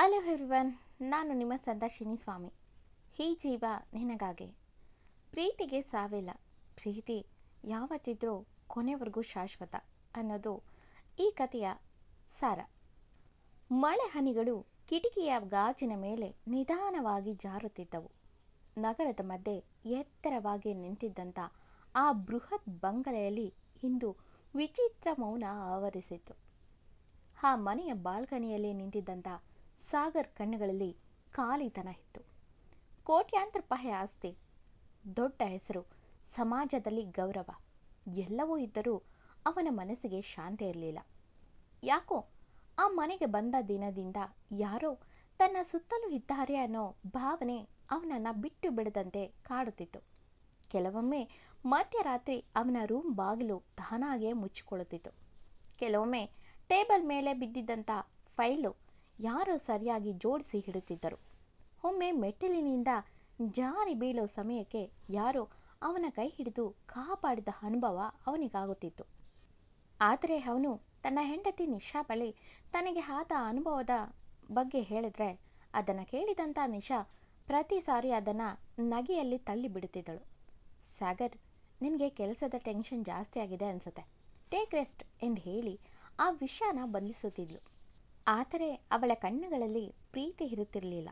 Hello everyone, ನಾನು ನಿಮ್ಮ ಸಂದರ್ಶಿನಿ ಸ್ವಾಮಿ. ಈ ಜೀವ ನಿನಗಾಗೆ. ಪ್ರೀತಿಗೆ ಸಾವಿಲ್ಲ, ಪ್ರೀತಿ ಯಾವತ್ತಿದ್ರೂ ಕೊನೆವರೆಗೂ ಶಾಶ್ವತ ಅನ್ನೋದು ಈ ಕಥೆಯ ಸಾರ. ಮಳೆ ಹನಿಗಳು ಕಿಟಕಿಯ ಗಾಜಿನ ಮೇಲೆ ನಿಧಾನವಾಗಿ ಜಾರುತ್ತಿದ್ದವು. ನಗರದ ಮಧ್ಯೆ ಎತ್ತರವಾಗಿ ನಿಂತಿದ್ದಂಥ ಆ ಬೃಹತ್ ಬಂಗಲೆಯಲ್ಲಿ ಇಂದು ವಿಚಿತ್ರ ಮೌನ ಆವರಿಸಿತ್ತು. ಆ ಮನೆಯ ಬಾಲ್ಕನಿಯಲ್ಲಿ ನಿಂತಿದ್ದಂಥ ಸಾಗರ್ ಕಣ್ಣುಗಳಲ್ಲಿ ಖಾಲಿತನ ಇತ್ತು. ಕೋಟ್ಯಾಂತರ ರೂಪಾಯಿ ಆಸ್ತಿ, ದೊಡ್ಡ ಹೆಸರು, ಸಮಾಜದಲ್ಲಿ ಗೌರವ ಎಲ್ಲವೂ ಇದ್ದರೂ ಅವನ ಮನಸ್ಸಿಗೆ ಶಾಂತಿ ಇರಲಿಲ್ಲ. ಯಾಕೋ ಆ ಮನೆಗೆ ಬಂದ ದಿನದಿಂದ ಯಾರೋ ತನ್ನ ಸುತ್ತಲೂ ಇದ್ದಾರೆ ಅನ್ನೋ ಭಾವನೆ ಅವನನ್ನು ಬಿಟ್ಟು ಬಿಡದಂತೆ ಕಾಡುತ್ತಿತ್ತು. ಕೆಲವೊಮ್ಮೆ ಮಧ್ಯರಾತ್ರಿ ಅವನ ರೂಮ್ ಬಾಗಿಲು ತಾನಾಗೇ ಮುಚ್ಚಿಕೊಳ್ಳುತ್ತಿತ್ತು. ಕೆಲವೊಮ್ಮೆ ಟೇಬಲ್ ಮೇಲೆ ಬಿದ್ದಿದ್ದಂಥ ಫೈಲು ಯಾರೋ ಸರಿಯಾಗಿ ಜೋಡಿಸಿ ಇಡುತ್ತಿದ್ದರು. ಒಮ್ಮೆ ಮೆಟ್ಟಿಲಿನಿಂದ ಜಾರಿ ಬೀಳೋ ಸಮಯಕ್ಕೆ ಯಾರೋ ಅವನ ಕೈ ಹಿಡಿದು ಕಾಪಾಡಿದ ಅನುಭವ ಅವನಿಗಾಗುತ್ತಿತ್ತು. ಆದರೆ ಅವನು ತನ್ನ ಹೆಂಡತಿ ನಿಶಾ ಬಳಿ ತನಗೆ ಆದ ಅನುಭವದ ಬಗ್ಗೆ ಹೇಳಿದ್ರೆ ಅದನ್ನು ಕೇಳಿದಂಥ ನಿಶಾ ಪ್ರತಿ ಸಾರಿ ಅದನ್ನು ನಗೆಯಲ್ಲಿ ತಳ್ಳಿ ಬಿಡುತ್ತಿದ್ದಳು. ಸಾಗರ್, ನಿನಗೆ ಕೆಲಸದ ಟೆನ್ಷನ್ ಜಾಸ್ತಿ ಆಗಿದೆ ಅನಿಸುತ್ತೆ, ಟೇಕ್ ರೆಸ್ಟ್ ಎಂದು ಹೇಳಿ ಆ ವಿಷಯನ ಬಂಧಿಸುತ್ತಿದ್ಲು. ಆದರೆ ಅವಳ ಕಣ್ಣುಗಳಲ್ಲಿ ಪ್ರೀತಿ ಇರುತ್ತಿರಲಿಲ್ಲ.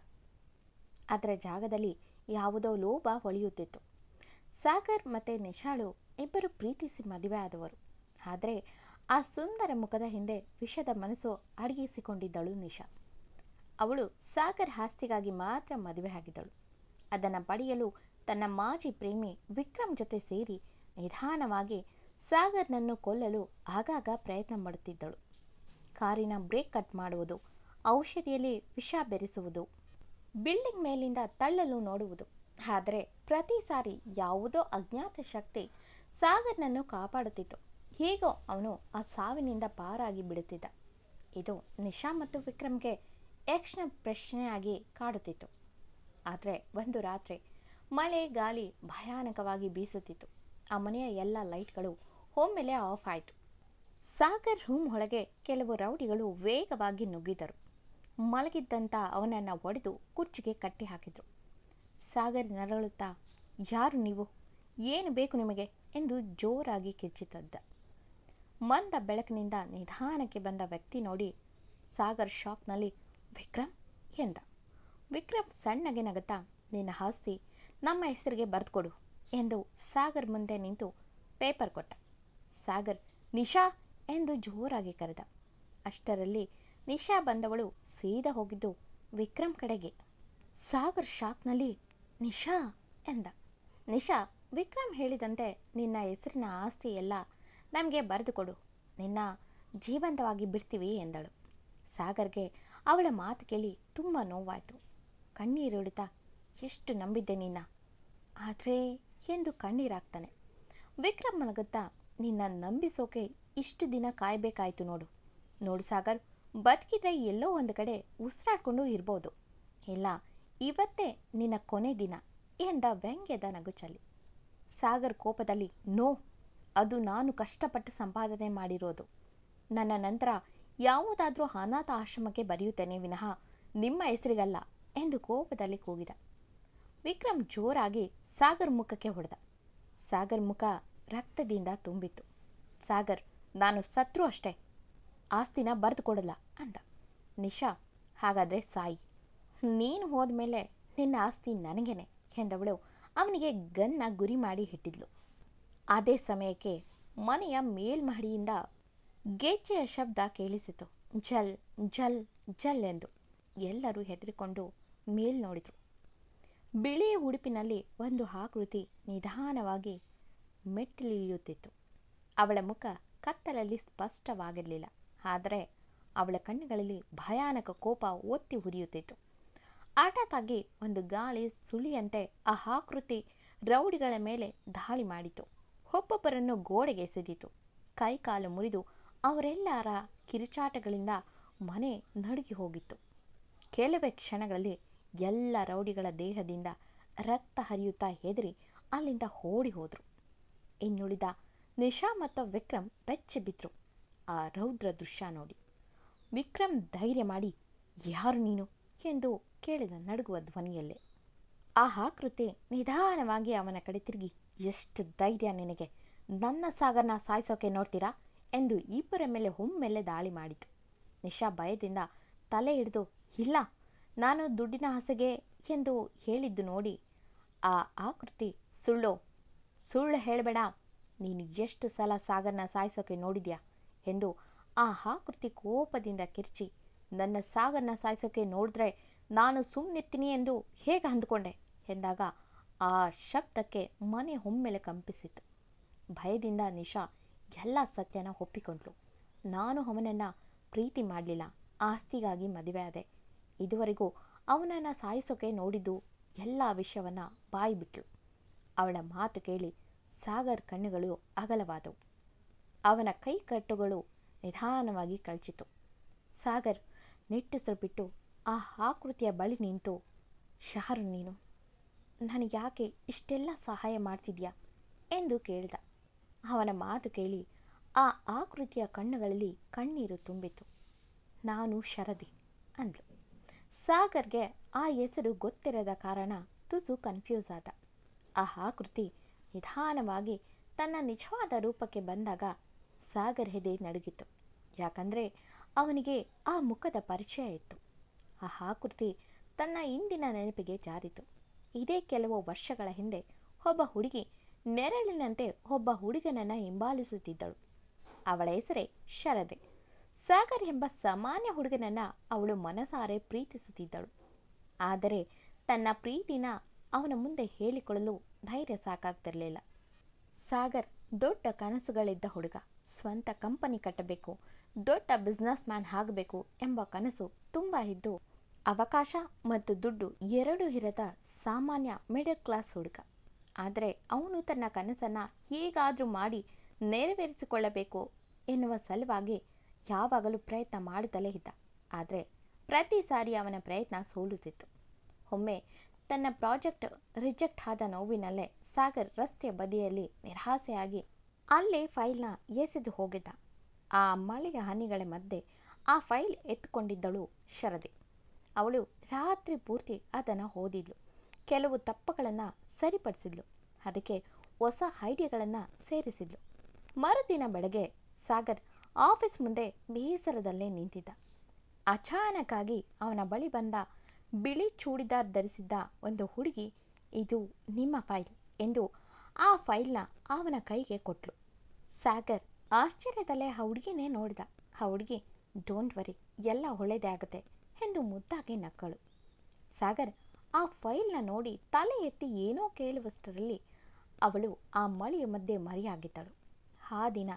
ಅದರ ಜಾಗದಲ್ಲಿ ಯಾವುದೋ ಲೋಭ ಹೊಳೆಯುತ್ತಿತ್ತು. ಸಾಗರ್ ಮತ್ತು ನಿಶಾಳು ಇಬ್ಬರು ಪ್ರೀತಿಸಿ ಮದುವೆ ಆದವರು. ಆದರೆ ಆ ಸುಂದರ ಮುಖದ ಹಿಂದೆ ವಿಷದ ಮನಸ್ಸು ಅಡಗಿಸಿಕೊಂಡಿದ್ದಳು ನಿಶಾ. ಅವಳು ಸಾಗರ್ ಆಸ್ತಿಗಾಗಿ ಮಾತ್ರ ಮದುವೆ ಆಗಿದ್ದಳು. ಅದನ್ನು ಪಡೆಯಲು ತನ್ನ ಮಾಜಿ ಪ್ರೇಮಿ ವಿಕ್ರಮ್ ಜೊತೆ ಸೇರಿ ನಿಧಾನವಾಗಿ ಸಾಗರ್ನನ್ನು ಕೊಲ್ಲಲು ಆಗಾಗ ಪ್ರಯತ್ನ ಮಾಡುತ್ತಿದ್ದಳು. ಕಾರಿನ ಬ್ರೇಕ್ ಕಟ್ ಮಾಡುವುದು, ಔಷಧಿಯಲ್ಲಿ ವಿಷ ಬೆರೆಸುವುದು, ಬಿಲ್ಡಿಂಗ್ ಮೇಲಿಂದ ತಳ್ಳಲು ನೋಡುವುದು. ಆದರೆ ಪ್ರತಿ ಸಾರಿ ಯಾವುದೋ ಅಜ್ಞಾತ ಶಕ್ತಿ ಸಾಗರ್ನನ್ನು ಕಾಪಾಡುತ್ತಿತ್ತು. ಹೇಗೋ ಅವನು ಆ ಸಾವಿನಿಂದ ಪಾರಾಗಿ ಬಿಡುತ್ತಿದ್ದ. ಇದು ನಿಶಾ ಮತ್ತು ವಿಕ್ರಮ್ಗೆ ಯಕ್ಷಣ ಪ್ರಶ್ನೆಯಾಗಿ ಕಾಡುತ್ತಿತ್ತು. ಆದರೆ ಒಂದು ರಾತ್ರಿ ಮಳೆ ಗಾಳಿ ಭಯಾನಕವಾಗಿ ಬೀಸುತ್ತಿತ್ತು. ಆ ಮನೆಯ ಎಲ್ಲ ಲೈಟ್ಗಳು ಒಮ್ಮೆಲೆ ಆಫ್ ಆಯಿತು. ಸಾಗರ್ ರೂಮ್ ಒಳಗೆ ಕೆಲವು ರೌಡಿಗಳು ವೇಗವಾಗಿ ನುಗ್ಗಿದರು. ಮಲಗಿದ್ದಂಥ ಅವನನ್ನು ಒಡೆದು ಕುರ್ಚಿಗೆ ಕಟ್ಟಿ ಹಾಕಿದರು. ಸಾಗರ್ ನರಳುತ್ತಾ, ಯಾರು ನೀವು, ಏನು ಬೇಕು ನಿಮಗೆ ಎಂದು ಜೋರಾಗಿ ಕಿರ್ಚಿತದ್ದ. ಮಂದ ಬೆಳಕಿನಿಂದ ನಿಧಾನಕ್ಕೆ ಬಂದ ವ್ಯಕ್ತಿ ನೋಡಿ ಸಾಗರ್ ಶಾಕ್ನಲ್ಲಿ, ವಿಕ್ರಮ್ ಎಂದ. ವಿಕ್ರಮ್ ಸಣ್ಣಗೆ ನಗುತ್ತಾ, ನಿನ್ನ ಆಸ್ತಿ ನಮ್ಮ ಹೆಸರಿಗೆ ಬರೆದುಕೊಡು ಎಂದು ಸಾಗರ್ ಮುಂದೆ ನಿಂತು ಪೇಪರ್ ಕೊಟ್ಟ. ಸಾಗರ್, ನಿಶಾ ಎಂದು ಜೋರಾಗಿ ಕರೆದ. ಅಷ್ಟರಲ್ಲಿ ನಿಶಾ ಬಂದವಳು ಸೀದಾ ಹೋಗಿದ್ದು ವಿಕ್ರಮ್ ಕಡೆಗೆ. ಸಾಗರ್ ಶಾಕ್ನಲ್ಲಿ, ನಿಶಾ ಎಂದ. ನಿಶಾ, ವಿಕ್ರಮ್ ಹೇಳಿದಂತೆ ನಿನ್ನ ಹೆಸರಿನ ಆಸ್ತಿ ಎಲ್ಲ ನಮಗೆ ಬರೆದುಕೊಡು, ನಿನ್ನ ಜೀವಂತವಾಗಿ ಬಿಡ್ತೀವಿ ಎಂದಳು. ಸಾಗರ್ಗೆ ಅವಳ ಮಾತು ಕೇಳಿ ತುಂಬ ನೋವಾಯಿತು. ಕಣ್ಣೀರಿಡುತ್ತಾ, ಎಷ್ಟು ನಂಬಿದ್ದೆ ನಿನ್ನ, ಆದರೆ ಎಂದು ಕಣ್ಣೀರಾಗ್ತಾನೆ. ವಿಕ್ರಮ್ ಮಲಗುತ್ತಾ, ನಿನ್ನ ನಂಬಿಸೋಕೆ ಇಷ್ಟು ದಿನ ಕಾಯಬೇಕಾಯ್ತು ನೋಡು ಸಾಗರ್, ಬದುಕಿದ್ರೆ ಎಲ್ಲೋ ಒಂದು ಕಡೆ ಉಸಿರಾಡ್ಕೊಂಡು ಇರ್ಬೋದು, ಇಲ್ಲ ಇವತ್ತೇ ನಿನ್ನ ಕೊನೆ ದಿನ ಎಂದ ವ್ಯಂಗ್ಯದ ನಗುಚಲ್ಲಿ. ಸಾಗರ್ ಕೋಪದಲ್ಲಿ, ನೋ, ಅದು ನಾನು ಕಷ್ಟಪಟ್ಟು ಸಂಪಾದನೆ ಮಾಡಿರೋದು. ನನ್ನ ನಂತರ ಯಾವುದಾದ್ರೂ ಅನಾಥ ಆಶ್ರಮಕ್ಕೆ ಬರೆಯುತ್ತೇನೆ ವಿನಃ ನಿಮ್ಮ ಹೆಸರಿಗಲ್ಲ ಎಂದು ಕೋಪದಲ್ಲಿ ಕೂಗಿದ. ವಿಕ್ರಮ್ ಜೋರಾಗಿ ಸಾಗರ್ ಮುಖಕ್ಕೆ ಹೊಡೆದ. ಸಾಗರ್ ಮುಖ ರಕ್ತದಿಂದ ತುಂಬಿತ್ತು. ಸಾಗರ್, ನಾನು ಸತ್ರು ಅಷ್ಟೇ, ಆಸ್ತಿನ ಬರೆದು ಕೊಡಲ್ಲ ಅಂದ. ನಿಶಾ, ಹಾಗಾದರೆ ಸಾಯಿ, ನೀನು ಹೋದ್ಮೇಲೆ ನಿನ್ನ ಆಸ್ತಿ ನನಗೇನೆ ಎಂದವಳು ಅವನಿಗೆ ಗನ್ನ ಗುರಿ ಮಾಡಿ ಇಟ್ಟಿದ್ಲು. ಅದೇ ಸಮಯಕ್ಕೆ ಮನೆಯ ಮೇಲ್ಮಹಡಿಯಿಂದ ಗೆಜ್ಜೆಯ ಶಬ್ದ ಕೇಳಿಸಿತು. ಜಲ್ ಜಲ್ ಜಲ್ ಎಂದು. ಎಲ್ಲರೂ ಹೆದರಿಕೊಂಡು ಮೇಲ್ ನೋಡಿದರು. ಬಿಳಿಯ ಉಡುಪಿನಲ್ಲಿ ಒಂದು ಆಕೃತಿ ನಿಧಾನವಾಗಿ ಮೆಟ್ಟಿಲಿಳಿಯುತ್ತಿತ್ತು. ಅವಳ ಮುಖ ಕತ್ತಲಲ್ಲಿ ಸ್ಪಷ್ಟವಾಗಿರಲಿಲ್ಲ, ಆದರೆ ಅವಳ ಕಣ್ಣುಗಳಲ್ಲಿ ಭಯಾನಕ ಕೋಪ ಒತ್ತಿ ಉರಿಯುತ್ತಿತ್ತು. ಹಠಾತ್ತಾಗಿ ಒಂದು ಗಾಳಿ ಸುಳಿಯಂತೆ ಆ ಆಕೃತಿ ರೌಡಿಗಳ ಮೇಲೆ ದಾಳಿ ಮಾಡಿತು. ಒಬ್ಬೊಬ್ಬರನ್ನು ಗೋಡೆಗೆ ಎಸೆದಿತು. ಕೈಕಾಲು ಮುರಿದು ಅವರೆಲ್ಲರ ಕಿರುಚಾಟಗಳಿಂದ ಮನೆ ನಡುಗಿ ಹೋಗಿತ್ತು. ಕೆಲವೇ ಕ್ಷಣಗಳಲ್ಲಿ ಎಲ್ಲ ರೌಡಿಗಳ ದೇಹದಿಂದ ರಕ್ತ ಹರಿಯುತ್ತಾ ಹೆದರಿ ಅಲ್ಲಿಂದ ಓಡಿ ಹೋದರು. ಇನ್ನುಳಿದ ನಿಶಾ ಮತ್ತು ವಿಕ್ರಮ್ ಬೆಚ್ಚಿ ಬಿದ್ರು ಆ ರೌದ್ರ ದೃಶ್ಯ ನೋಡಿ. ವಿಕ್ರಮ್ ಧೈರ್ಯ ಮಾಡಿ, ಯಾರು ನೀನು ಎಂದು ಕೇಳಿದ ನಡುಗುವ ಧ್ವನಿಯಲ್ಲೇ. ಆ ಆಕೃತಿ ನಿಧಾನವಾಗಿ ಅವನ ಕಡೆ ತಿರುಗಿ, ಎಷ್ಟು ಧೈರ್ಯ ನಿನಗೆ, ನನ್ನ ಸಾಗರ್ನ ಸಾಯಿಸೋಕೆ ನೋಡ್ತೀರಾ ಎಂದು ಇಬ್ಬರ ಮೇಲೆ ಒಮ್ಮೆಲೆ ದಾಳಿ ಮಾಡಿತು. ನಿಶಾ ಭಯದಿಂದ ತಲೆ ಹಿಡಿದು, ಇಲ್ಲ, ನಾನು ದುಡ್ಡಿನ ಆಸೆಗೆ ಎಂದು ಹೇಳಿದ್ದು ನೋಡಿ ಆ ಆಕೃತಿ, ಸುಳ್ಳು ಹೇಳಬೇಡ, ನೀನು ಎಷ್ಟು ಸಲ ಸಾಗರ್ನ ಸಾಯಿಸೋಕೆ ನೋಡಿದ್ಯಾ ಎಂದು ಆ ಆಕೃತಿ ಕೋಪದಿಂದ ಕಿರ್ಚಿ, ನನ್ನ ಸಾಗರ್ನ ಸಾಯಿಸೋಕೆ ನೋಡಿದ್ರೆ ನಾನು ಸುಮ್ಮನಿರ್ತೀನಿ ಎಂದು ಹೇಗೆ ಅಂದುಕೊಂಡೆ ಎಂದಾಗ ಆ ಶಬ್ದಕ್ಕೆ ಮನೆ ಒಮ್ಮೆಲೆ ಕಂಪಿಸಿತು. ಭಯದಿಂದ ನಿಶಾ ಎಲ್ಲ ಸತ್ಯನ ಒಪ್ಪಿಕೊಂಡ್ಳು. ನಾನು ಅವನನ್ನು ಪ್ರೀತಿ ಮಾಡಲಿಲ್ಲ, ಆಸ್ತಿಗಾಗಿ ಮದುವೆ ಆದೆ. ಇದುವರೆಗೂ ಅವನನ್ನು ಸಾಯಿಸೋಕೆ ನೋಡಿದ್ದು ಎಲ್ಲ ವಿಷಯವನ್ನು ಬಾಯಿಬಿಟ್ಲು. ಅವಳ ಮಾತು ಕೇಳಿ ಸಾಗರ್ ಕಣ್ಣುಗಳು ಅಗಲವಾದವು. ಅವನ ಕೈಕಟ್ಟುಗಳು ನಿಧಾನವಾಗಿ ಕಳಚಿತು. ಸಾಗರ್ ನಿಟ್ಟುಸಿರು ಬಿಟ್ಟು ಆ ಆಕೃತಿಯ ಬಳಿ ನಿಂತು, ಯಾರು ನೀನು, ನನಗೆ ಯಾಕೆ ಇಷ್ಟೆಲ್ಲ ಸಹಾಯ ಮಾಡ್ತಿದ್ಯಾ ಎಂದು ಕೇಳಿದ. ಅವನ ಮಾತು ಕೇಳಿ ಆ ಆಕೃತಿಯ ಕಣ್ಣುಗಳಲ್ಲಿ ಕಣ್ಣೀರು ತುಂಬಿತು. ನಾನು ಶರದಿ ಅಂದ್ಲು. ಸಾಗರ್ಗೆ ಆ ಹೆಸರು ಗೊತ್ತಿರದ ಕಾರಣ ತುಸು ಕನ್ಫ್ಯೂಸ್ ಆದ. ಆ ಆಕೃತಿ ನಿಧಾನವಾಗಿ ತನ್ನ ನಿಜವಾದ ರೂಪಕ್ಕೆ ಬಂದಾಗ ಸಾಗರ್ ಎದೆ ನಡುಗಿತು. ಯಾಕಂದರೆ ಅವನಿಗೆ ಆ ಮುಖದ ಪರಿಚಯ ಇತ್ತು. ಆ ಆಕೃತಿ ತನ್ನ ಹಿಂದಿನ ನೆನಪಿಗೆ ಜಾರಿತು. ಇದೇ ಕೆಲವು ವರ್ಷಗಳ ಹಿಂದೆ ಒಬ್ಬ ಹುಡುಗಿ ನೆರಳಿನಂತೆ ಒಬ್ಬ ಹುಡುಗನನ್ನು ಹಿಂಬಾಲಿಸುತ್ತಿದ್ದಳು. ಅವಳ ಹೆಸರೇ ಶರದೆ. ಸಾಗರ್ ಎಂಬ ಸಾಮಾನ್ಯ ಹುಡುಗನನ್ನು ಅವಳು ಮನಸಾರೆ ಪ್ರೀತಿಸುತ್ತಿದ್ದಳು. ಆದರೆ ತನ್ನ ಪ್ರೀತಿನ ಅವನ ಮುಂದೆ ಹೇಳಿಕೊಳ್ಳಲು ಧೈರ್ಯ ಸಾಕಾಗ್ತಿರಲಿಲ್ಲ. ಸಾಗರ್ ದೊಡ್ಡ ಕನಸುಗಳಿದ್ದ ಹುಡುಗ. ಸ್ವಂತ ಕಂಪನಿ ಕಟ್ಟಬೇಕು, ದೊಡ್ಡ ಬಿಸ್ನೆಸ್ ಮ್ಯಾನ್ ಆಗಬೇಕು ಎಂಬ ಕನಸು ತುಂಬ ಇದ್ದು, ಅವಕಾಶ ಮತ್ತು ದುಡ್ಡು ಎರಡೂ ಇರದ ಸಾಮಾನ್ಯ ಮಿಡಲ್ ಕ್ಲಾಸ್ ಹುಡುಗ. ಆದರೆ ಅವನು ತನ್ನ ಕನಸನ್ನು ಹೇಗಾದರೂ ಮಾಡಿ ನೆರವೇರಿಸಿಕೊಳ್ಳಬೇಕು ಎನ್ನುವ ಸಲುವಾಗಿ ಯಾವಾಗಲೂ ಪ್ರಯತ್ನ ಮಾಡುತ್ತಲೇ ಇದ್ದ. ಆದರೆ ಪ್ರತಿ ಸಾರಿ ಅವನ ಪ್ರಯತ್ನ ಸೋಲುತ್ತಿತ್ತು. ಒಮ್ಮೆ ತನ್ನ ಪ್ರಾಜೆಕ್ಟ್ ರಿಜೆಕ್ಟ್ ಆದ ನೋವಿನಲ್ಲೇ ಸಾಗರ್ ರಸ್ತೆಯ ಬದಿಯಲ್ಲಿ ನಿರಾಸೆಯಾಗಿ ಅಲ್ಲೇ ಫೈಲ್ನ ಎಸೆದು ಹೋಗಿದ್ದ. ಆ ಮಳೆಯ ಹನಿಗಳ ಮಧ್ಯೆ ಆ ಫೈಲ್ ಎತ್ತುಕೊಂಡಿದ್ದಳು ಶರದಿ. ಅವಳು ರಾತ್ರಿ ಪೂರ್ತಿ ಅದನ್ನು ಓದಿದ್ಲು. ಕೆಲವು ತಪ್ಪುಗಳನ್ನು ಸರಿಪಡಿಸಿದ್ಲು. ಅದಕ್ಕೆ ಹೊಸ ಐಡಿಯಾಗಳನ್ನು ಸೇರಿಸಿದ್ಲು. ಮರುದಿನ ಬೆಳಗ್ಗೆ ಸಾಗರ್ ಆಫೀಸ್ ಮುಂದೆ ಬೇಸರದಲ್ಲೇ ನಿಂತಿದ್ದ. ಅಚಾನಕ್ಕಾಗಿ ಅವನ ಬಳಿ ಬಂದ ಬಿಳಿ ಚೂಡಿದಾರ್ ಧರಿಸಿದ್ದ ಒಂದು ಹುಡುಗಿ, ಇದು ನಿಮ್ಮ ಫೈಲ್ ಎಂದು ಆ ಫೈಲ್ನ ಅವನ ಕೈಗೆ ಕೊಟ್ಲು. ಸಾಗರ್ ಆಶ್ಚರ್ಯದಲ್ಲೇ ಆ ಹುಡುಗಿನೇ ನೋಡಿದ. ಆ ಹುಡುಗಿ, ಡೋಂಟ್ ವರಿ, ಎಲ್ಲ ಒಳ್ಳೆಯದೇ ಆಗುತ್ತೆ ಎಂದು ಮುದ್ದಾಗಿ ನಕ್ಕಳು. ಸಾಗರ್ ಆ ಫೈಲ್ನ ನೋಡಿ ತಲೆ ಎತ್ತಿ ಏನೋ ಕೇಳುವಷ್ಟರಲ್ಲಿ ಅವಳು ಆ ಮಳೆಯ ಮಧ್ಯೆ ಮರೆಯಾಗಿದ್ದಳು. ಆ ದಿನ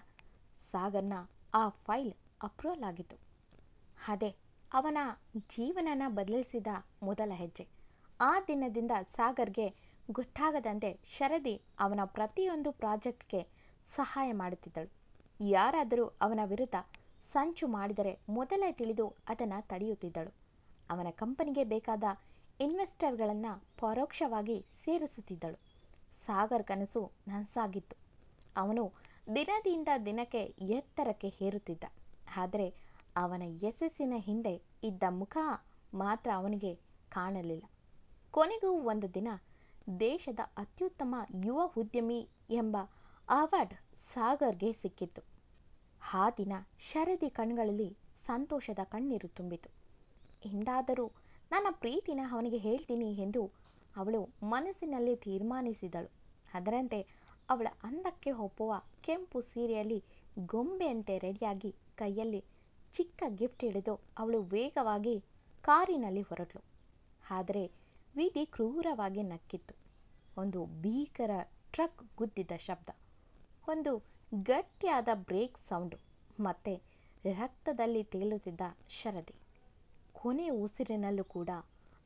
ಸಾಗರ್ನ ಆ ಫೈಲ್ ಅಪ್ರೂವಲ್ ಆಗಿತ್ತು. ಅದೇ ಅವನ ಜೀವನನ ಬದಲಿಸಿದ ಮೊದಲ ಹೆಜ್ಜೆ. ಆ ದಿನದಿಂದ ಸಾಗರ್ಗೆ ಗೊತ್ತಾಗದಂತೆ ಶರದಿ ಅವನ ಪ್ರತಿಯೊಂದು ಪ್ರಾಜೆಕ್ಟ್ಗೆ ಸಹಾಯ ಮಾಡುತ್ತಿದ್ದಳು. ಯಾರಾದರೂ ಅವನ ವಿರುದ್ಧ ಸಂಚು ಮಾಡಿದರೆ ಮೊದಲೇ ತಿಳಿದು ಅದನ್ನು ತಡೆಯುತ್ತಿದ್ದಳು. ಅವನ ಕಂಪನಿಗೆ ಬೇಕಾದ ಇನ್ವೆಸ್ಟರ್ಗಳನ್ನು ಪರೋಕ್ಷವಾಗಿ ಸೇರಿಸುತ್ತಿದ್ದಳು. ಸಾಗರ್ ಕನಸು ನನಸಾಗಿತ್ತು. ಅವನು ದಿನದಿಂದ ದಿನಕ್ಕೆ ಎತ್ತರಕ್ಕೆ ಏರುತ್ತಿದ್ದ. ಆದರೆ ಅವನ ಯಶಸ್ಸಿನ ಹಿಂದೆ ಇದ್ದ ಮುಖ ಮಾತ್ರ ಅವನಿಗೆ ಕಾಣಲಿಲ್ಲ. ಕೊನೆಗೂ ಒಂದು ದಿನ ದೇಶದ ಅತ್ಯುತ್ತಮ ಯುವ ಉದ್ಯಮಿ ಎಂಬ ಅವಾರ್ಡ್ ಸಾಗರ್ಗೆ ಸಿಕ್ಕಿತ್ತು. ಆ ದಿನ ಶರದಿ ಕಣ್ಗಳಲ್ಲಿ ಸಂತೋಷದ ಕಣ್ಣೀರು ತುಂಬಿತು. ಎಂದಾದರೂ ನನ್ನ ಪ್ರೀತಿನ ಅವನಿಗೆ ಹೇಳ್ತೀನಿ ಎಂದು ಅವಳು ಮನಸ್ಸಿನಲ್ಲಿ ತೀರ್ಮಾನಿಸಿದಳು. ಅದರಂತೆ ಅವಳ ಅಂದಕ್ಕೆ ಒಪ್ಪುವ ಕೆಂಪು ಸೀರೆಯಲ್ಲಿ ಗೊಂಬೆಯಂತೆ ರೆಡಿಯಾಗಿ ಕೈಯಲ್ಲಿ ಚಿಕ್ಕ ಗಿಫ್ಟ್ ಹಿಡಿದು ಅವಳು ವೇಗವಾಗಿ ಕಾರಿನಲ್ಲಿ ಹೊರಟಳು. ಆದರೆ ವಿಧಿ ಕ್ರೂರವಾಗಿ ನಕ್ಕಿತ್ತು. ಒಂದು ಭೀಕರ ಟ್ರಕ್ ಗುದ್ದಿದ ಶಬ್ದ, ಒಂದು ಗಟ್ಟಿಯಾದ ಬ್ರೇಕ್ ಸೌಂಡು, ಮತ್ತೆ ರಕ್ತದಲ್ಲಿ ತೇಲುತ್ತಿದ್ದ ಶರದಿ. ಕೊನೆ ಉಸಿರಿನಲ್ಲೂ ಕೂಡ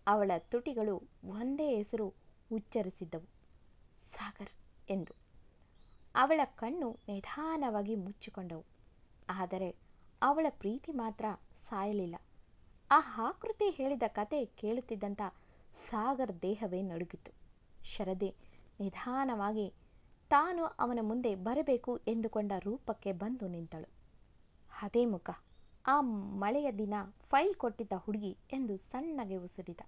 ಅವಳ ತುಟಿಗಳು ಒಂದೇ ಹೆಸರು ಉಚ್ಚರಿಸಿದ್ದವು, ಸಾಗರ್ ಎಂದು. ಅವಳ ಕಣ್ಣು ನಿಧಾನವಾಗಿ ಮುಚ್ಚಿಕೊಂಡವು. ಆದರೆ ಅವಳ ಪ್ರೀತಿ ಮಾತ್ರ ಸಾಯಲಿಲ್ಲ. ಆ ಆಕೃತಿ ಹೇಳಿದ ಕತೆ ಕೇಳುತ್ತಿದ್ದಂಥ ಸಾಗರ್ ದೇಹವೇ ನಡುಗಿತು. ಶರದಿ ನಿಧಾನವಾಗಿ ತಾನು ಅವನ ಮುಂದೆ ಬರಬೇಕು ಎಂದುಕೊಂಡ ರೂಪಕ್ಕೆ ಬಂದು ನಿಂತಳು. ಅದೇ ಮುಖ, ಆ ಮಳೆಯ ದಿನ ಫೈಲ್ ಕೊಟ್ಟಿದ್ದ ಹುಡುಗಿ ಎಂದು ಸಣ್ಣಗೆ ಉಸಿರಿದ.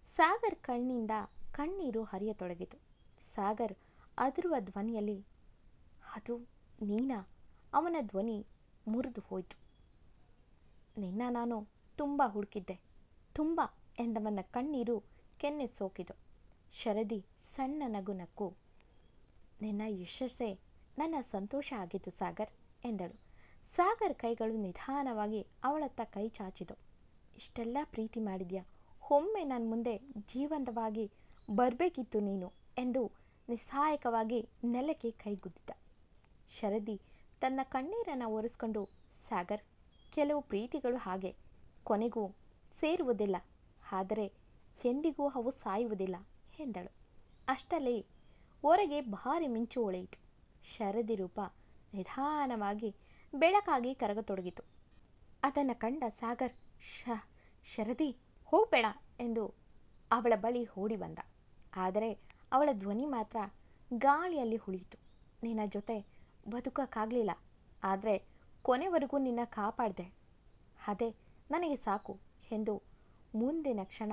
ಸಾಗರ್ ಕಣ್ಣಿಂದ ಕಣ್ಣೀರು ಹರಿಯತೊಡಗಿತು. ಸಾಗರ್ ಅದರುವ ಧ್ವನಿಯಲ್ಲಿ, ಅದು ನೀನಾ? ಅವನ ಧ್ವನಿ ಮುರಿದು ಹೋಯಿತು. ನಿನ್ನ ನಾನು ತುಂಬ ಹುಡುಕಿದ್ದೆ, ತುಂಬ ಎಂದವನ ಕಣ್ಣೀರು ಕೆನ್ನೆ ಸೋಕಿತು. ಶರದಿ ಸಣ್ಣ ನಗು ನಕ್ಕು, ನಿನ್ನ ಯಶಸ್ಸೇ ನನ್ನ ಸಂತೋಷ ಆಗಿತ್ತು ಸಾಗರ್ ಎಂದಳು. ಸಾಗರ್ ಕೈಗಳು ನಿಧಾನವಾಗಿ ಅವಳತ್ತ ಕೈ ಚಾಚಿದವು. ಇಷ್ಟೆಲ್ಲ ಪ್ರೀತಿ ಮಾಡಿದ್ಯಾ, ಒಮ್ಮೆ ನನ್ನ ಮುಂದೆ ಜೀವಂತವಾಗಿ ಬರಬೇಕಿತ್ತು ನೀನು ಎಂದು ನಿಸ್ಸಹಾಯಕವಾಗಿ ನೆಲಕ್ಕೆ ಕೈಗುದ್ದಿದ. ಶರದಿ ತನ್ನ ಕಣ್ಣೀರನ್ನು ಒರೆಸ್ಕೊಂಡು, ಸಾಗರ್, ಕೆಲವು ಪ್ರೀತಿಗಳು ಹಾಗೆ ಕೊನೆಗೂ ಸೇರುವುದಿಲ್ಲ, ಆದರೆ ಎಂದಿಗೂ ಅವು ಸಾಯುವುದಿಲ್ಲ ಎಂದಳು. ಅಷ್ಟರಲ್ಲಿ ಹೊರಗೆ ಭಾರಿ ಮಿಂಚು ಹೊಳೆಯಿತು. ಶರದಿ ರೂಪ ನಿಧಾನವಾಗಿ ಬೆಳಕಾಗಿ ಕರಗತೊಡಗಿತು. ಅದನ್ನು ಕಂಡ ಸಾಗರ್, ಶರದಿ, ಹೋಗಬೇಡ ಎಂದು ಅವಳ ಬಳಿ ಓಡಿ ಬಂದ. ಆದರೆ ಅವಳ ಧ್ವನಿ ಮಾತ್ರ ಗಾಳಿಯಲ್ಲಿ ಉಳಿಯಿತು. ನಿನ್ನ ಜೊತೆ ಬದುಕಕ್ಕಾಗಲಿಲ್ಲ, ಆದರೆ ಕೊನೆವರೆಗೂ ನಿನ್ನ ಕಾಪಾಡಿದೆ, ಅದೇ ನನಗೆ ಸಾಕು ಎಂದು. ಮುಂದಿನ ಕ್ಷಣ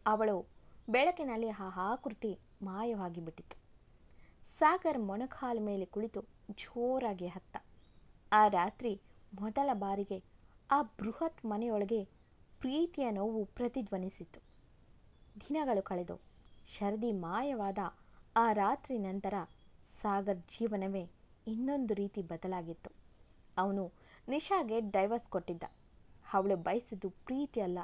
ಅವಳು ಬೆಳಕಿನಲ್ಲಿ ಆ ಆಕೃತಿ ಮಾಯವಾಗಿ ಬಿಟ್ಟಿತು. ಸಾಗರ್ ಮೊಣಕಾಲ ಮೇಲೆ ಕುಳಿತು ಜೋರಾಗಿ ಹತ್ತ. ಆ ರಾತ್ರಿ ಮೊದಲ ಬಾರಿಗೆ ಆ ಬೃಹತ್ ಮನೆಯೊಳಗೆ ಪ್ರೀತಿಯ ನೋವು ಪ್ರತಿಧ್ವನಿಸಿತು. ದಿನಗಳು ಕಳೆದವು. ಶರದಿ ಮಾಯವಾದ ಆ ರಾತ್ರಿ ನಂತರ ಸಾಗರ್ ಜೀವನವೇ ಇನ್ನೊಂದು ರೀತಿ ಬದಲಾಗಿತ್ತು. ಅವನು ನಿಶಾಗೆ ಡೈವರ್ಸ್ ಕೊಟ್ಟಿದ್ದ. ಅವಳು ಬಯಸಿದ್ದು ಪ್ರೀತಿ ಅಲ್ಲ,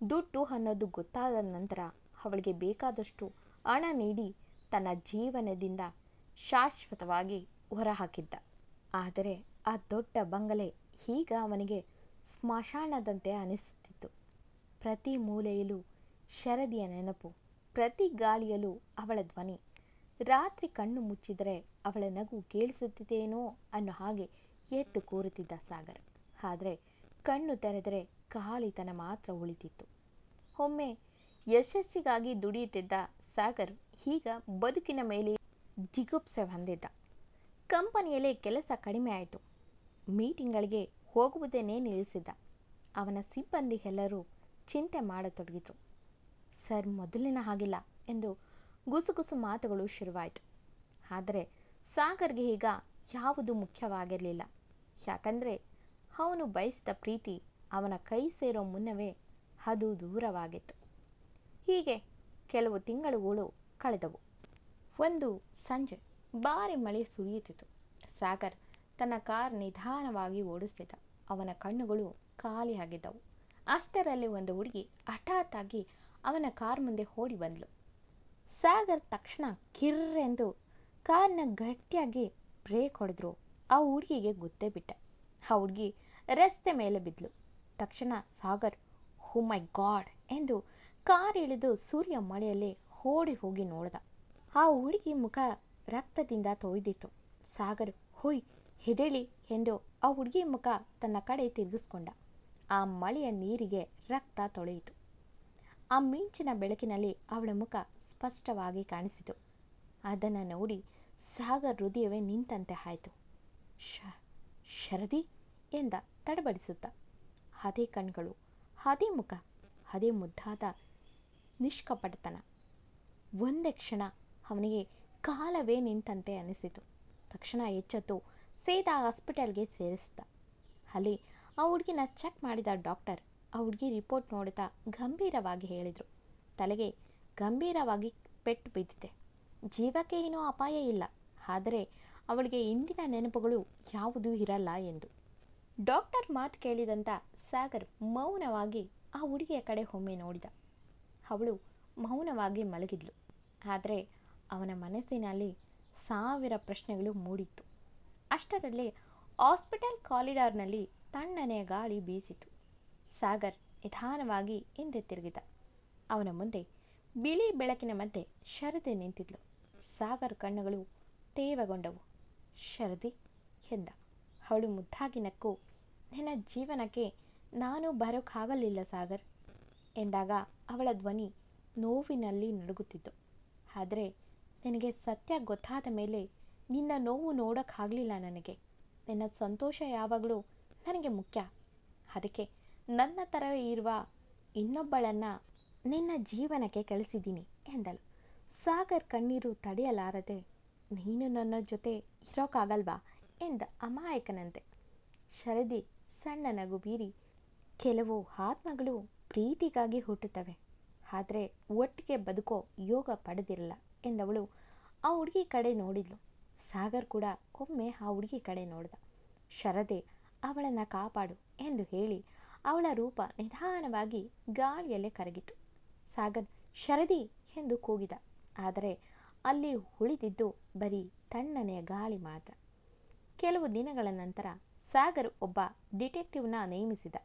ದುಡ್ಡು ಅನ್ನೋದು ಗೊತ್ತಾದ ನಂತರ ಅವಳಿಗೆ ಬೇಕಾದಷ್ಟು ಹಣ ನೀಡಿ ತನ್ನ ಜೀವನದಿಂದ ಶಾಶ್ವತವಾಗಿ ಹೊರಹಾಕಿದ್ದ. ಆದರೆ ಆ ದೊಡ್ಡ ಬಂಗಲೆ ಈಗ ಅವನಿಗೆ ಸ್ಮಶಾನದಂತೆ ಅನಿಸುತ್ತಿತ್ತು. ಪ್ರತಿ ಮೂಲೆಯಲ್ಲೂ ಶರದಿಯ ನೆನಪು, ಪ್ರತಿ ಗಾಳಿಯಲ್ಲೂ ಅವಳ ಧ್ವನಿ. ರಾತ್ರಿ ಕಣ್ಣು ಮುಚ್ಚಿದರೆ ಅವಳ ನಗು ಕೇಳಿಸುತ್ತಿತ್ತೇನೋ ಅನ್ನೋ ಹಾಗೆ ಎದ್ದು ಕೂರುತ್ತಿದ್ದ ಸಾಗರ್. ಆದರೆ ಕಣ್ಣು ತೆರೆದರೆ ಖಾಲಿತನ ಮಾತ್ರ ಉಳಿತಿತ್ತು. ಒಮ್ಮೆ ಯಶಸ್ಸಿಗಾಗಿ ದುಡಿಯುತ್ತಿದ್ದ ಸಾಗರ್ ಈಗ ಬದುಕಿನ ಮೇಲೆ ಜಿಗುಪ್ಸೆ ಹೊಂದಿದ್ದ. ಕಂಪನಿಯಲ್ಲಿ ಕೆಲಸ ಕಡಿಮೆ ಆಯಿತು. ಮೀಟಿಂಗ್ಗಳಿಗೆ ಹೋಗುವುದನ್ನೇ ನಿಲ್ಲಿಸಿದ್ದ. ಅವನ ಸಿಬ್ಬಂದಿ ಎಲ್ಲರೂ ಚಿಂತೆ ಮಾಡತೊಡಗಿದ್ರು. ಸರ್ ಮೊದಲಿನ ಹಾಗಿಲ್ಲ ಎಂದು ಗುಸುಗುಸು ಮಾತುಗಳು ಶುರುವಾಯಿತು. ಆದರೆ ಸಾಗರ್ಗೆ ಈಗ ಯಾವುದು ಮುಖ್ಯವಾಗಿರಲಿಲ್ಲ. ಯಾಕಂದರೆ ಅವನು ಬಯಸಿದ ಪ್ರೀತಿ ಅವನ ಕೈ ಸೇರೋ ಮುನ್ನವೇ ಅದು ದೂರವಾಗಿತ್ತು. ಹೀಗೆ ಕೆಲವು ತಿಂಗಳುಗಳು ಕಳೆದವು. ಒಂದು ಸಂಜೆ ಭಾರಿ ಮಳೆ ಸುರಿಯುತ್ತಿತ್ತು. ಸಾಗರ್ ತನ್ನ ಕಾರ್ ನಿಧಾನವಾಗಿ ಓಡಿಸ್ತಿದ್ದ. ಅವನ ಕಣ್ಣುಗಳು ಖಾಲಿಯಾಗಿದ್ದವು. ಅಷ್ಟರಲ್ಲಿ ಒಂದು ಹುಡುಗಿ ಹಠಾತ್ತಾಗಿ ಅವನ ಕಾರ್ ಮುಂದೆ ಓಡಿ ಬಂದಳು. ಸಾಗರ್ ತಕ್ಷಣ ಕಿರ್ರೆಂದು ಕಾರ್ನ ಗಟ್ಟಿಯಾಗಿ ಬ್ರೇಕ್ ಹೊಡೆದ್ರು. ಆ ಹುಡುಗಿಗೆ ಗೊತ್ತೇ ಬಿಟ್ಟ. ಆ ಹುಡುಗಿ ರಸ್ತೆ ಮೇಲೆ ಬಿದ್ದಳು. ತಕ್ಷಣ ಸಾಗರ್, ಓ ಮೈ ಗಾಡ್ ಎಂದು ಕಾರ್ ಇಳಿದು ಸೂರ್ಯ ಮಳೆಯಲ್ಲಿ ಓಡಿ ಹೋಗಿ ನೋಡ್ದ. ಆ ಹುಡುಗಿ ಮುಖ ರಕ್ತದಿಂದ ತೊಯ್ದಿತ್ತು. ಸಾಗರ್, ಹೊಯ್ ಹೆದಳಿ ಎಂದು ಆ ಹುಡುಗಿ ಮುಖ ತನ್ನ ಕಡೆ ತಿರುಗಿಸ್ಕೊಂಡ. ಆ ಮಳೆಯ ನೀರಿಗೆ ರಕ್ತ ತೊಳೆಯಿತು. ಆ ಮಿಂಚಿನ ಬೆಳಕಿನಲ್ಲಿ ಅವಳ ಮುಖ ಸ್ಪಷ್ಟವಾಗಿ ಕಾಣಿಸಿತು. ಅದನ್ನು ನೋಡಿ ಸಾಗರ್ ಹೃದಯವೇ ನಿಂತಂತೆ ಆಯಿತು. ಶರದಿ ಎಂದ ತಡಬಡಿಸುತ್ತ. ಅದೇ ಕಣ್ಗಳು, ಅದೇ ಮುಖ, ಅದೇ ಮುದ್ದಾದ ನಿಷ್ಕಪಟತನ. ಒಂದೇ ಕ್ಷಣ ಅವನಿಗೆ ಕಾಲವೇ ನಿಂತಂತೆ ಅನಿಸಿತು. ತಕ್ಷಣ ಎಚ್ಚೆತ್ತು ಸೀದಾ ಹಾಸ್ಪಿಟಲ್ಗೆ ಸೇರಿಸಿದ. ಅಲ್ಲಿ ಆ ಹುಡುಗಿನ ಚೆಕ್ ಮಾಡಿದ ಡಾಕ್ಟರ್ ಆ ಹುಡುಗಿ ರಿಪೋರ್ಟ್ ನೋಡುತ್ತಾ ಗಂಭೀರವಾಗಿ ಹೇಳಿದರು, ತಲೆಗೆ ಗಂಭೀರವಾಗಿ ಪೆಟ್ಟು ಬಿದ್ದಿದೆ, ಜೀವಕ್ಕೆ ಏನೂ ಅಪಾಯ ಇಲ್ಲ, ಆದರೆ ಅವಳಿಗೆ ಇಂದಿನ ನೆನಪುಗಳು ಯಾವುದೂ ಇರಲ್ಲ ಎಂದು. ಡಾಕ್ಟರ್ ಮಾತು ಕೇಳಿದಂಥ ಸಾಗರ್ ಮೌನವಾಗಿ ಆ ಹುಡುಗಿಯ ಕಡೆ ಒಮ್ಮೆ ನೋಡಿದ. ಅವಳು ಮೌನವಾಗಿ ಮಲಗಿದ್ಲು. ಆದರೆ ಅವನ ಮನಸ್ಸಿನಲ್ಲಿ 1000 ಪ್ರಶ್ನೆಗಳು ಮೂಡಿತ್ತು. ಅಷ್ಟರಲ್ಲಿ ಹಾಸ್ಪಿಟಲ್ ಕಾರಿಡಾರ್ನಲ್ಲಿ ತಣ್ಣನೆಯ ಗಾಳಿ ಬೀಸಿತು. ಸಾಗರ್ ನಿಧಾನವಾಗಿ ಹಿಂದೆ ತಿರುಗಿದ. ಅವನ ಮುಂದೆ ಬಿಳಿ ಬೆಳಕಿನ ಮಧ್ಯೆ ಶರದಿ ನಿಂತಿದ್ಲು. ಸಾಗರ್ ಕಣ್ಣುಗಳು ತೇವಗೊಂಡವು. ಶರದಿ ಎಂದ. ಅವಳು ಮುದ್ದಾಗಿ ನಕ್ಕು, ನಿನ್ನ ಜೀವನಕ್ಕೆ ನಾನು ಬರೋಕ್ಕಾಗಲಿಲ್ಲ ಸಾಗರ್ ಎಂದಾಗ ಅವಳ ಧ್ವನಿ ನೋವಿನಲ್ಲಿ ನಡುಗುತ್ತಿತ್ತು. ಆದರೆ ನಿನಗೆ ಸತ್ಯ ಗೊತ್ತಾದ ಮೇಲೆ ನಿನ್ನ ನೋವು ನೋಡೋಕ್ಕಾಗಲಿಲ್ಲ ನನಗೆ. ನಿನ್ನ ಸಂತೋಷ ಯಾವಾಗಲೂ ನನಗೆ ಮುಖ್ಯ. ಅದಕ್ಕೆ ನನ್ನ ಥರವೇ ಇರುವ ಇನ್ನೊಬ್ಬಳನ್ನು ನಿನ್ನ ಜೀವನಕ್ಕೆ ಕಳಿಸಿದ್ದೀನಿ ಎಂದಳು. ಸಾಗರ್ ಕಣ್ಣೀರು ತಡೆಯಲಾರದೆ, ನೀನು ನನ್ನ ಜೊತೆ ಇರೋಕ್ಕಾಗಲ್ವಾ ಎಂದ ಅಮಾಯಕನಂತೆ. ಶರದಿ ಸಣ್ಣ ನಗು ಬೀರಿ, ಕೆಲವು ಆತ್ಮಗಳು ಪ್ರೀತಿಗಾಗಿ ಹುಟ್ಟುತ್ತವೆ, ಆದರೆ ಒಟ್ಟಿಗೆ ಬದುಕೋ ಯೋಗ ಪಡೆದಿರಲ್ಲ ಎಂದವಳು ಆ ಹುಡುಗಿ ಕಡೆ ನೋಡಿದ್ಲು. ಸಾಗರ್ ಕೂಡ ಒಮ್ಮೆ ಆ ಹುಡುಗಿ ಕಡೆ ನೋಡಿದ. ಶರದೆ ಅವಳನ್ನು ಕಾಪಾಡು ಎಂದು ಹೇಳಿ ಅವಳ ರೂಪ ನಿಧಾನವಾಗಿ ಗಾಳಿಯಲ್ಲೇ ಕರಗಿತು. ಸಾಗರ್ ಶರದಿ ಎಂದು ಕೂಗಿದ, ಆದರೆ ಅಲ್ಲಿ ಉಳಿದಿದ್ದು ಬರೀ ತಣ್ಣನೆಯ ಗಾಳಿ ಮಾತ್ರ. ಕೆಲವು ದಿನಗಳ ನಂತರ ಸಾಗರ್ ಒಬ್ಬ ಡಿಟೆಕ್ಟಿವ್ನ ನೇಮಿಸಿದ,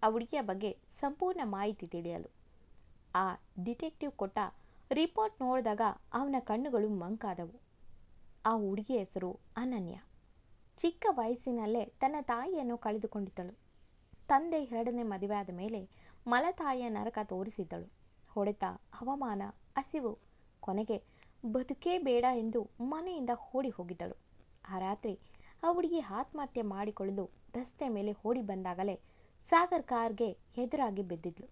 ಆ ಹುಡುಗಿಯ ಬಗ್ಗೆ ಸಂಪೂರ್ಣ ಮಾಹಿತಿ ತಿಳಿಯಲು. ಆ ಡಿಟೆಕ್ಟಿವ್ ಕೊಟ್ಟ ರಿಪೋರ್ಟ್ ನೋಡಿದಾಗ ಅವನ ಕಣ್ಣುಗಳು ಮಂಕಾದವು. ಆ ಹುಡುಗಿಯ ಹೆಸರು ಅನನ್ಯ. ಚಿಕ್ಕ ವಯಸ್ಸಿನಲ್ಲೇ ತನ್ನ ತಾಯಿಯನ್ನು ಕಳೆದುಕೊಂಡಿದ್ದಳು. ತಂದೆ ಎರಡನೇ ಮದುವೆಯಾದ ಮೇಲೆ ಮಲತಾಯಿಯ ನರಕ ತೋರಿಸಿದ್ದಳು. ಹೊಡೆತ, ಅವಮಾನ, ಹಸಿವು, ಕೊನೆಗೆ ಬದುಕೇ ಬೇಡ ಎಂದು ಮನೆಯಿಂದ ಓಡಿ ಹೋಗಿದ್ದಳು. ಆ ರಾತ್ರಿ ಆ ಹುಡುಗಿ ಆತ್ಮಹತ್ಯೆ ಮಾಡಿಕೊಳ್ಳಲು ರಸ್ತೆ ಮೇಲೆ ಓಡಿ ಬಂದಾಗಲೇ ಸಾಗರ್ ಕಾರ್ಗೆ ಎದುರಾಗಿ ಬಿದ್ದಿದ್ಲು.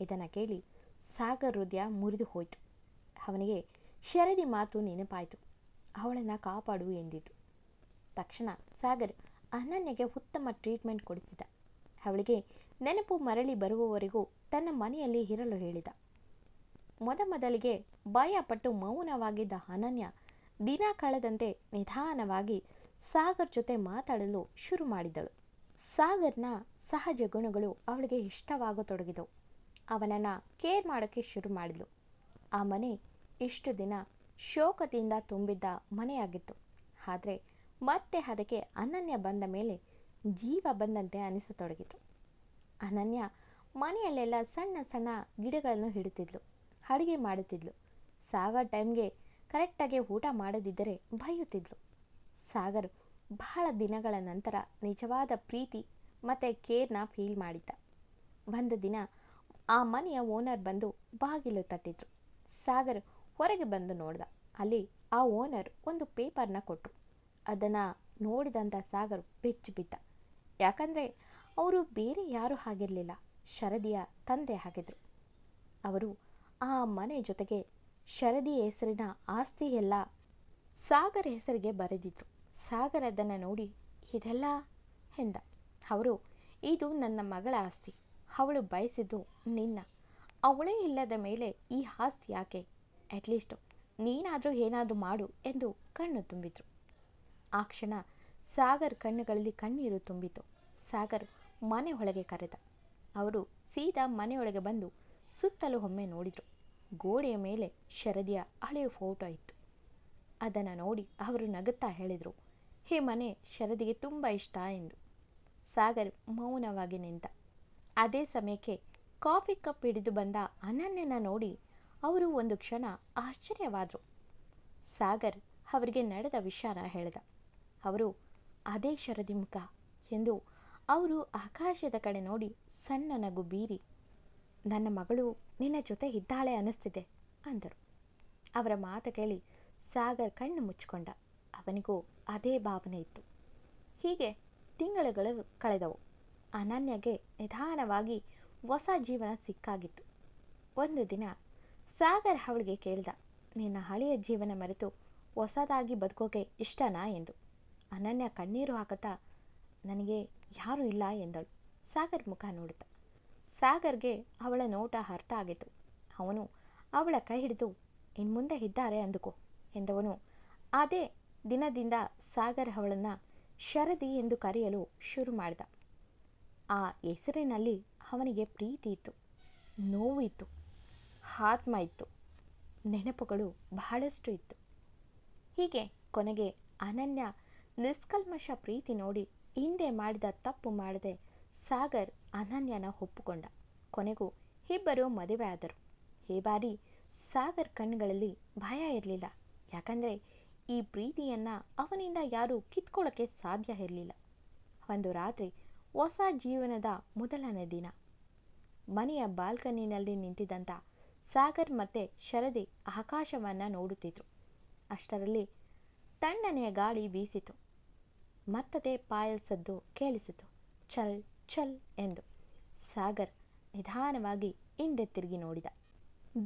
ಇದನ್ನು ಕೇಳಿ ಸಾಗರ್ ಹೃದಯ ಮುರಿದು ಹೋಯಿತು. ಅವನಿಗೆ ಶರದಿ ಮಾತು ನೆನಪಾಯಿತು. ಅವಳನ್ನು ಕಾಪಾಡು ಎಂದಿದ್ದು. ತಕ್ಷಣ ಸಾಗರ್ ಅನನ್ಯಗೆ ಉತ್ತಮ ಟ್ರೀಟ್ಮೆಂಟ್ ಕೊಡಿಸಿದ. ಅವಳಿಗೆ ನೆನಪು ಮರಳಿ ಬರುವವರೆಗೂ ತನ್ನ ಮನೆಯಲ್ಲಿ ಇರಲು ಹೇಳಿದ. ಮೊದಲಿಗೆ ಭಯಪಟ್ಟು ಮೌನವಾಗಿದ್ದ ಅನನ್ಯ ದಿನ ಕಳೆದಂತೆ ನಿಧಾನವಾಗಿ ಸಾಗರ್ ಜೊತೆ ಮಾತಾಡಲು ಶುರು ಮಾಡಿದಳು. ಸಾಗರ್ನ ಸಹಜ ಗುಣಗಳು ಅವಳಿಗೆ ಇಷ್ಟವಾಗತೊಡಗಿದವು. ಅವನನ್ನು ಕೇರ್ ಮಾಡೋಕ್ಕೆ ಶುರು ಮಾಡಿದ್ಲು. ಆ ಮನೆ ಇಷ್ಟು ದಿನ ಶೋಕದಿಂದ ತುಂಬಿದ್ದ ಮನೆಯಾಗಿತ್ತು. ಆದರೆ ಮತ್ತೆ ಅದಕ್ಕೆ ಅನನ್ಯ ಬಂದ ಮೇಲೆ ಜೀವ ಬಂದಂತೆ ಅನಿಸತೊಡಗಿತು. ಅನನ್ಯ ಮನೆಯಲ್ಲೆಲ್ಲ ಸಣ್ಣ ಸಣ್ಣ ಗಿಡಗಳನ್ನು ಇಡುತ್ತಿದ್ಲು, ಅಡುಗೆ ಮಾಡುತ್ತಿದ್ಲು. ಸಾಗರ್ ಟೈಮ್ಗೆ ಕರೆಕ್ಟಾಗಿ ಊಟ ಮಾಡದಿದ್ದರೆ ಬೈಯುತ್ತಿದ್ಲು. ಸಾಗರ್ ಬಹಳ ದಿನಗಳ ನಂತರ ನಿಜವಾದ ಪ್ರೀತಿ ಮತ್ತು ಕೇರ್ನ ಫೀಲ್ ಮಾಡಿದ್ದ. ಒಂದು ದಿನ ಆ ಮನೆಯ ಓನರ್ ಬಂದು ಬಾಗಿಲು ತಟ್ಟಿದ್ರು. ಸಾಗರ್ ಹೊರಗೆ ಬಂದು ನೋಡ್ದ. ಅಲ್ಲಿ ಆ ಓನರ್ ಒಂದು ಪೇಪರ್ನ ಕೊಟ್ಟರು. ಅದನ್ನು ನೋಡಿದಂಥ ಸಾಗರ್ ಬೆಚ್ಚಿ ಬಿದ್ದ. ಯಾಕಂದರೆ ಅವರು ಬೇರೆ ಯಾರೂ ಆಗಿರಲಿಲ್ಲ, ಶರದಿಯ ತಂದೆ ಆಗಿದ್ರು. ಅವರು ಆ ಮನೆ ಜೊತೆಗೆ ಶರದಿ ಹೆಸರಿನ ಆಸ್ತಿ ಎಲ್ಲ ಸಾಗರ್ ಹೆಸರಿಗೆ ಬರೆದಿದ್ರು. ಸಾಗರ್ ಅದನ್ನು ನೋಡಿ, ಇದೆಲ್ಲ ಎಂದ. ಅವರು, ಇದು ನನ್ನ ಮಗಳ ಆಸ್ತಿ, ಅವಳು ಬಯಸಿದ್ದು ನಿನ್ನ, ಅವಳೇ ಇಲ್ಲದ ಮೇಲೆ ಈ ಆಸ್ತಿ ಯಾಕೆ, ಅಟ್ಲೀಸ್ಟ್ ನೀನಾದರೂ ಏನಾದರೂ ಮಾಡು ಎಂದು ಕಣ್ಣು ತುಂಬಿದ್ರು. ಆ ಕ್ಷಣ ಸಾಗರ್ ಕಣ್ಣುಗಳಲ್ಲಿ ಕಣ್ಣೀರು ತುಂಬಿತು. ಸಾಗರ್ ಮನೆ ಒಳಗೆ ಕರೆದ. ಅವರು ಸೀದಾ ಮನೆಯೊಳಗೆ ಬಂದು ಸುತ್ತಲೂ ಒಮ್ಮೆ ನೋಡಿದರು. ಗೋಡೆಯ ಮೇಲೆ ಶರದಿಯ ಹಳೆಯ ಫೋಟೋ ಇತ್ತು. ಅದನ್ನು ನೋಡಿ ಅವರು ನಗುತ್ತಾ ಹೇಳಿದರು, ಈ ಮನೆ ಶರದಿಗೆ ತುಂಬ ಇಷ್ಟ ಎಂದು. ಸಾಗರ್ ಮೌನವಾಗಿ ನಿಂತ. ಅದೇ ಸಮಯಕ್ಕೆ ಕಾಫಿ ಕಪ್ ಹಿಡಿದು ಬಂದ ಅನನ್ಯನ ನೋಡಿ ಅವರು ಒಂದು ಕ್ಷಣ ಆಶ್ಚರ್ಯವಾದರು. ಸಾಗರ್ ಅವರಿಗೆ ನಡೆದ ವಿಷಯನ ಹೇಳಿದ. ಅವರು, ಅದೇ ಶರದಿ ಮುಖ ಎಂದು ಅವರು ಆಕಾಶದ ಕಡೆ ನೋಡಿ ಸಣ್ಣ ನಗು ಬೀರಿ, ನನ್ನ ಮಗಳು ನಿನ್ನ ಜೊತೆ ಇದ್ದಾಳೆ ಅನ್ನಿಸ್ತಿದೆ ಅಂದರು. ಅವರ ಮಾತು ಕೇಳಿ ಸಾಗರ್ ಕಣ್ಣು ಮುಚ್ಚಿಕೊಂಡ. ಅವನಿಗೂ ಅದೇ ಭಾವನೆ ಇತ್ತು. ಹೀಗೆ ತಿಂಗಳುಗಳು ಕಳೆದವು. ಅನನ್ಯಗೆ ನಿಧಾನವಾಗಿ ಹೊಸ ಜೀವನ ಸಿಕ್ಕಾಗಿತ್ತು. ಒಂದು ದಿನ ಸಾಗರ್ ಅವಳಿಗೆ ಕೇಳ್ದ, ನಿನ್ನ ಹಳೆಯ ಜೀವನ ಮರೆತು ಹೊಸದಾಗಿ ಬದುಕೋಕೆ ಇಷ್ಟನಾ ಎಂದು. ಅನನ್ಯ ಕಣ್ಣೀರು ಹಾಕುತ್ತಾ, ನನಗೆ ಯಾರೂ ಇಲ್ಲ ಎಂದಳು. ಸಾಗರ್ ಮುಖ ನೋಡಿದ. ಸಾಗರ್ಗೆ ಅವಳ ನೋಟ ಅರ್ಥ ಆಗಿತ್ತು. ಅವನು ಅವಳ ಕೈ ಹಿಡಿದು, ಇನ್ನು ಮುಂದೆ ಇದ್ದಾರೆ ಅಂದುಕೋ ಎಂದವನು. ಅದೇ ದಿನದಿಂದ ಸಾಗರ್ ಅವಳನ್ನು ಶರದಿ ಎಂದು ಕರೆಯಲು ಶುರು ಮಾಡಿದ. ಆ ಹೆಸರಿನಲ್ಲಿ ಅವನಿಗೆ ಪ್ರೀತಿ ಇತ್ತು, ನೋವು ಇತ್ತು, ಆತ್ಮ ಇತ್ತು, ನೆನಪುಗಳು ಬಹಳಷ್ಟು ಇತ್ತು. ಹೀಗೆ ಕೊನೆಗೆ ಅನನ್ಯ ನಿಷ್ಕಲ್ಮಶ ಪ್ರೀತಿ ನೋಡಿ ಹಿಂದೆ ಮಾಡಿದ ತಪ್ಪು ಮಾಡದೆ ಸಾಗರ್ ಅನನ್ಯನ ಒಪ್ಪಿಕೊಂಡ. ಕೊನೆಗೂ ಇಬ್ಬರು ಮದುವೆ ಆದರು. ಈ ಬಾರಿ ಸಾಗರ್ ಕಣ್ಣುಗಳಲ್ಲಿ ಭಯ ಇರಲಿಲ್ಲ. ಯಾಕಂದರೆ ಈ ಪ್ರೀತಿಯನ್ನು ಅವನಿಂದ ಯಾರೂ ಕಿತ್ಕೊಳ್ಳೋಕ್ಕೆ ಸಾಧ್ಯ ಇರಲಿಲ್ಲ. ಒಂದು ರಾತ್ರಿ, ಹೊಸ ಜೀವನದ ಮೊದಲನೇ ದಿನ, ಮನೆಯ ಬಾಲ್ಕನಿನಲ್ಲಿ ನಿಂತಿದ್ದಂಥ ಸಾಗರ್ ಮತ್ತು ಶರದಿ ಆಕಾಶವನ್ನು ನೋಡುತ್ತಿದ್ದರು. ಅಷ್ಟರಲ್ಲಿ ತಣ್ಣನೆಯ ಗಾಳಿ ಬೀಸಿತು. ಮತ್ತದೇ ಪಾಯಲ್ ಸದ್ದು ಕೇಳಿಸಿತು. ಚಲ್ ಚಲ್ ಎಂದು. ಸಾಗರ್ ನಿಧಾನವಾಗಿ ಹಿಂದೆ ತಿರುಗಿ ನೋಡಿದ.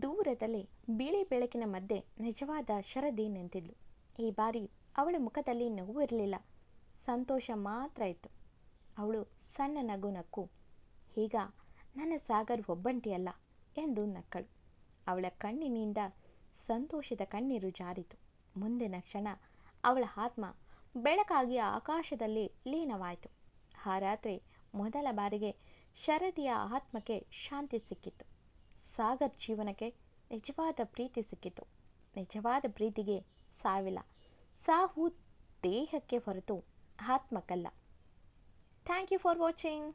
ದೂರದಲ್ಲಿ ಬಿಳಿ ಬೆಳಕಿನ ಮಧ್ಯೆ ನಿಜವಾದ ಶರದಿ ನಿಂತಿದ್ಲು. ಈ ಬಾರಿ ಅವಳ ಮುಖದಲ್ಲಿ ನೋವು ಇರಲಿಲ್ಲ, ಸಂತೋಷ ಮಾತ್ರ ಇತ್ತು. ಅವಳು ಸಣ್ಣ ನಗು ನಕ್ಕು, ಈಗ ನನ್ನ ಸಾಗರ್ ಒಬ್ಬಂಟಿಯಲ್ಲ ಎಂದು ನಕ್ಕಳು. ಅವಳ ಕಣ್ಣಿನಿಂದ ಸಂತೋಷದ ಕಣ್ಣೀರು ಜಾರಿತು. ಮುಂದಿನ ಕ್ಷಣ ಅವಳ ಆತ್ಮ ಬೆಳಕಾಗಿ ಆಕಾಶದಲ್ಲಿ ಲೀನವಾಯಿತು. ಆ ರಾತ್ರಿ ಮೊದಲ ಬಾರಿಗೆ ಶರದಿಯ ಆತ್ಮಕ್ಕೆ ಶಾಂತಿ ಸಿಕ್ಕಿತ್ತು. ಸಾಗರ್ ಜೀವನಕ್ಕೆ ನಿಜವಾದ ಪ್ರೀತಿ ಸಿಕ್ಕಿತು. ನಿಜವಾದ ಪ್ರೀತಿಗೆ ಸಾವಿಲ್ಲ. ಸಾವು ದೇಹಕ್ಕೆ ಹೊರತು ಆತ್ಮಕ್ಕಲ್ಲ. Thank you for watching.